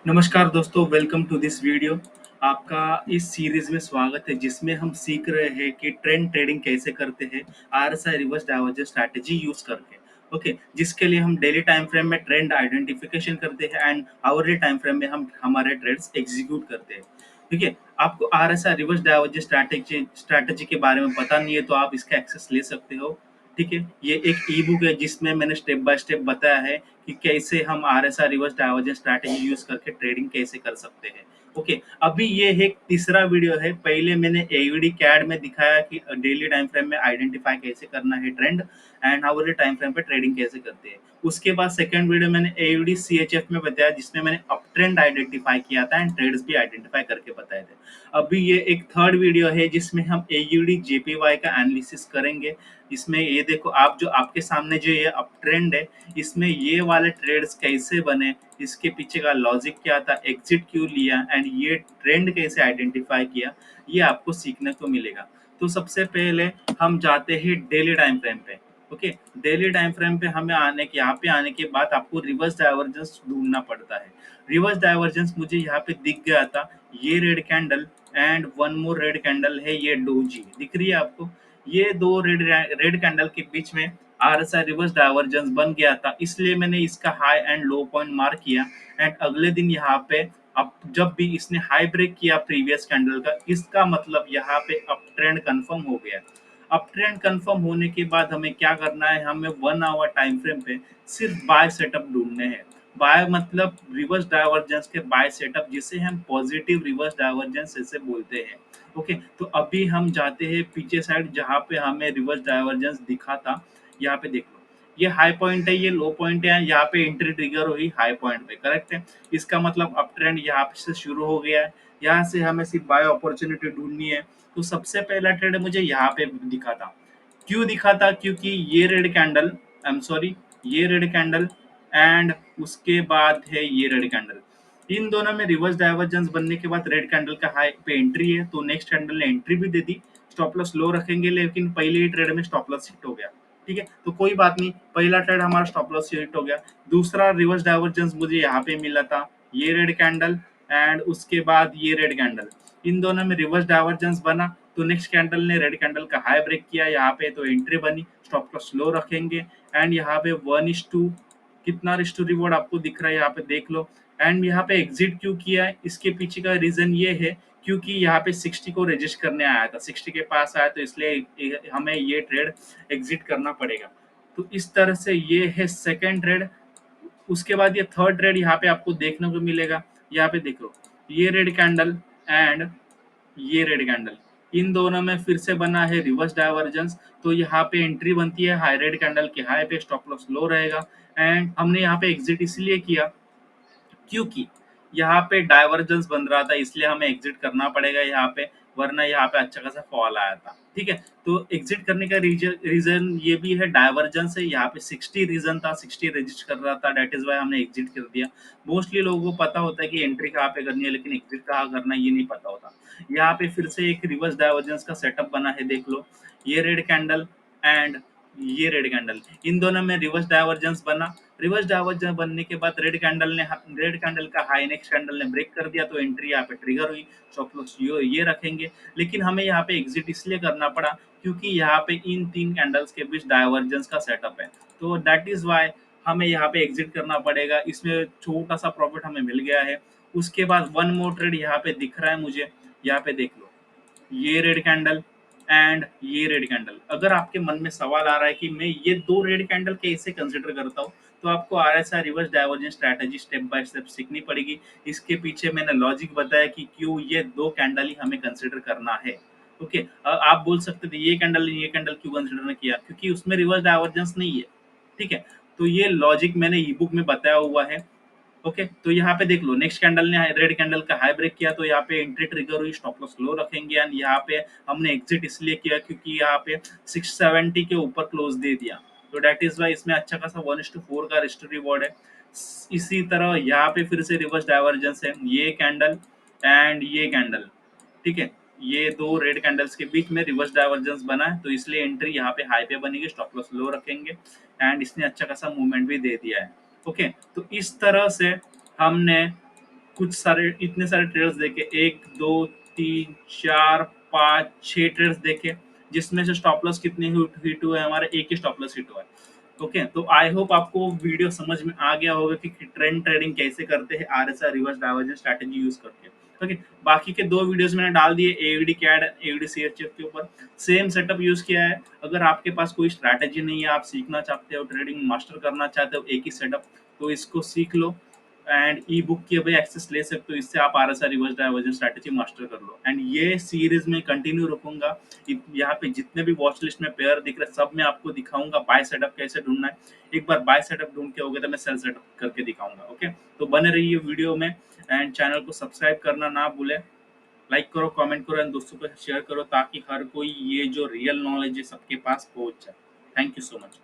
नमस्कार दोस्तों, welcome to this video. आपका इस सीरीज में स्वागत है जिसमें हम सीख रहे हैं कि ट्रेंड ट्रेडिंग कैसे करते हैं RSI reverse divergence strategy use करके। ओके, जिसके लिए हम डेली टाइम फ्रेम में ट्रेंड आइडेंटिफिकेशन करते हैं एंड आवरली टाइम फ्रेम में हम हमारे ट्रेड्स एग्जीक्यूट करते हैं। ठीक है, आपको आरएसआई रिवर्स डाइवर्जेंस स्ट्रैटेजी के बारे में पता नहीं है तो आप इसका एक्सेस ले सकते हो। ठीक है, ये एक ई बुक है जिसमें मैंने स्टेप बाय स्टेप बताया है कि कैसे हम RSI reverse divergence strategy use करके ट्रेडिंग कैसे कर सकते हैं। ओके, अभी ये एक तीसरा वीडियो है। पहले मैंने एयूडी कैड में दिखाया कि डेली टाइम फ्रेम में आइडेंटिफाई कैसे करना है ट्रेंड एंड हाउरली टाइम फ्रेम पे ट्रेडिंग कैसे करते हैं। उसके बाद सेकंड वीडियो मैंने एयूडी सीएचएफ में बताया जिसमें मैंने अप ट्रेंड आइडेंटिफाई किया था एंड ट्रेड्स भी आइडेंटिफाई करके बताए थे। अभी ये एक थर्ड वीडियो है जिसमें हम एयूडी जेपीवाई का एनालिसिस करेंगे। इसमें ये देखो, आप जो आपके सामने जो ये अप ट्रेंड है, इसमें ये वाले ट्रेड्स कैसे बने, इसके पीछे का लॉजिक क्या था, एग्जिट क्यों लिया एंड ये ट्रेंड कैसे आइडेंटिफाई किया, ये आपको सीखने को मिलेगा। तो सबसे पहले हम जाते हैं डेली टाइम फ्रेम पे। ओके, डेली टाइम फ्रेम पे हमें यहाँ पे आने के बाद आपको रिवर्स डाइवर्जेंस ढूंढना पड़ता है। रिवर्स डाइवर्जेंस मुझे यहाँ पे दिख गया था, ये red candle and one more red candle है, ये डोजी दिख रही है आपको। ये दो रेड कैंडल के बीच में आरएसआई रिवर्स डाइवर्जेंस बन गया था, इसलिए मैंने इसका high and low point mark किया। एंड अगले दिन यहाँ पे अब जब भी इसने हाई ब्रेक किया प्रीवियस कैंडल का, इसका मतलब यहाँ पे अप ट्रेंड कंफर्म हो गया। अप ट्रेंड कंफर्म होने के बाद हमें क्या करना है, हमें 1 आवर टाइम फ्रेम पे सिर्फ बाय सेटअप ढूंढने हैं। बाय मतलब रिवर्स डाइवर्जेंस के बाय सेटअप, जिसे हम पॉजिटिव रिवर्स डाइवर्जेंस ऐसे बोलते हैं। ओके, तो अभी हम जाते हैं पीछे साइड जहाँ पे हमें रिवर्स डाइवर्जेंस दिखा था। यहाँ पे देख लो, ये हाई पॉइंट है, ये लो पॉइंट है, यहाँ पे एंट्री ट्रिगर हुई हाई पॉइंट पे, करेक्ट है। इसका मतलब अप ट्रेंड यहाँ से शुरू हो गया है। यहाँ से हमें सिर्फ बाय अपॉर्चुनिटी ढूंढनी है। तो सबसे पहला ट्रेड मुझे यहाँ पे दिखा था। क्यों दिखा था? क्योंकि ये red candle, I am sorry, ये रेड कैंडल एंड उसके बाद है ये रेड कैंडल, इन दोनों में रिवर्स डाइवर्जेंस बनने के बाद रेड कैंडल का हाई पे एंट्री है, तो नेक्स्ट कैंडल ने एंट्री भी दे दी। स्टॉप लॉस लो रखेंगे, लेकिन पहले ही ट्रेड में स्टॉप लॉस हिट हो गया। ठीक है, तो कोई बात नहीं, पहला ट्रेड हमारा स्टॉप लॉस हिट हो गया। दूसरा रिवर्स डाइवर्जेंस मुझे यहाँ पे मिला था, ये रेड कैंडल एंड उसके बाद ये रेड कैंडल, इन दोनों में रिवर्स डाइवर्जेंस बना। तो नेक्स्ट कैंडल ने रेड कैंडल का हाई ब्रेक किया यहाँ पे, तो एंट्री बनी, स्टॉप लॉस लो रखेंगे। एंड यहाँ पे 1:2 कितना रिस्टो रिवॉर्ड आपको दिख रहा है, यहाँ पे देख लो। एंड यहाँ पे एग्जिट क्यों किया है, इसके पीछे का रीजन ये है क्योंकि यहाँ पे 60 को रजिस्ट करने आया था, 60 के पास आया, तो इसलिए हमें ये ट्रेड एग्जिट करना पड़ेगा। तो इस तरह से ये है सेकेंड ट्रेड। उसके बाद ये थर्ड ट्रेड यहाँ पे आपको देखने को मिलेगा। यहाँ पे देखो, ये रेड कैंडल एंड ये रेड कैंडल, इन दोनों में फिर से बना है रिवर्स डाइवर्जेंस। तो यहाँ पे एंट्री बनती है हाई रेड कैंडल के हाई पे, स्टॉप लॉस लो रहेगा। एंड हमने यहाँ पे एग्जिट इसलिए किया क्योंकि यहाँ पे डाइवर्जेंस बन रहा था, इसलिए हमें एग्जिट करना पड़ेगा यहाँ पे, वरना यहाँ पे अच्छा खासा फॉल आया था। ठीक है, तो एग्जिट करने का रीजन ये भी है, डाइवर्जेंस है। यहाँ पे 60 रीजन था, 60 रजिस्ट कर रहा था, डेट इज वाई हमने एग्जिट कर दिया। मोस्टली लोगों को पता होता है कि एंट्री कहाँ पे करनी है, लेकिन एग्जिट कहाँ करना है ये नहीं पता होता। यहाँ पे फिर से एक रिवर्स डाइवर्जेंस का सेटअप बना है, देख लो, ये रेड कैंडल एंड ये रेड कैंडल, इन दोनों में रिवर्स डाइवर्जेंस बना। रिवर्स डाइवर्जेंस बनने के बाद रेड कैंडल का हाई नेक्स्ट कैंडल ने ब्रेक कर दिया, तो एंट्री यहाँ पे ट्रिगर हुई, स्टॉप लॉस ये रखेंगे। लेकिन हमें यहाँ पे एग्जिट इसलिए करना पड़ा क्योंकि यहाँ पे इन तीन कैंडल्स के बीच डाइवर्जेंस का सेटअप है, तो दैट इज वाई हमें यहाँ पे एग्जिट करना पड़ेगा। इसमें छोटा सा प्रॉफिट हमें मिल गया है। उसके बाद वन मोर ट्रेड यहाँ पे दिख रहा है मुझे, यहाँ पे देख लो, ये रेड कैंडल एंड ये रेड कैंडल। अगर आपके मन में सवाल आ रहा है कि मैं ये दो रेड कैंडल कैसे कंसिडर करता हूँ, तो आपको RSI reverse divergence strategy step by step सीखनी पड़ेगी। इसके पीछे मैंने लॉजिक बताया कि क्यों ये दो कैंडल ही हमें कंसिडर करना है। ओके, आप बोल सकते थे ये कैंडल क्यों कंसिडर नहीं किया, क्योंकि उसमें रिवर्स डाइवर्जेंस नहीं है। ठीक है, तो ये लॉजिक मैंने ई बुक में बताया हुआ है। ओके, तो यहाँ पे देख लो, नेक्स्ट कैंडल ने रेड कैंडल का हाई ब्रेक किया, तो यहाँ पे एंट्री ट्रिगर हुई, स्टॉप लॉस लो रखेंगे। एंड यहाँ पे हमने एग्जिट इसलिए किया क्योंकि यहाँ पे 670 के ऊपर क्लोज दे दिया, तो डेट इज वाई इसमें अच्छा खासा 1:4 का रिस्क रिवॉर्ड है। इसी तरह यहाँ पे फिर से रिवर्स डाइवर्जेंस है, ये कैंडल एंड ये कैंडल। ठीक है, ये दो रेड कैंडल्स के बीच में रिवर्स डाइवर्जेंस बना है, तो इसलिए एंट्री यहाँ पे हाई पे बनेगी, स्टॉप लॉस लो रखेंगे। एंड इसने अच्छा खासा मूवमेंट भी दे दिया है। ओके, तो इस तरह से हमने कुछ सारे इतने सारे ट्रेडर्स देखे, 1 2 3 4 5 6 ट्रेडर्स देखे, जिसमें से स्टॉप लॉस कितने हिट हुए, हमारे एक ही स्टॉप लॉस हिट हुआ है। ओके, तो आई होप आपको वीडियो समझ में आ गया होगा कि ट्रेंड ट्रेडिंग कैसे करते हैं RSI reverse divergence strategy use करके। ओके, बाकी के 2 वीडियोस मैंने डाल दिए, एवीडी कैड, एवीडी सीएचएफ के ऊपर सेम सेटअप यूज किया है। अगर आपके पास कोई स्ट्रैटेजी नहीं है, आप सीखना चाहते हो, ट्रेडिंग मास्टर करना चाहते हो एक ही सेटअप, तो इसको सीख लो एंड ई बुक की भी एक्सेस ले सकते हो। इससे आप RSI reverse diversion strategy master कर लो। एंड ये सीरीज में कंटिन्यू रखूंगा। यहाँ पे जितने भी वॉच लिस्ट में पेयर दिख रहे सब मैं आपको दिखाऊंगा, बाय सेटअप कैसे ढूंढना है। एक बार बाय सेटअप ढूंढ के हो गया तो मैं सेल सेटअप करके दिखाऊंगा। ओके, तो बने रहिए वीडियो में एंड चैनल को सब्सक्राइब करना ना भूले। लाइक करो, कमेंट करो एंड दोस्तों को शेयर करो, ताकि हर कोई ये जो रियल नॉलेज है सबके पास पहुंच जाए। Thank you so much.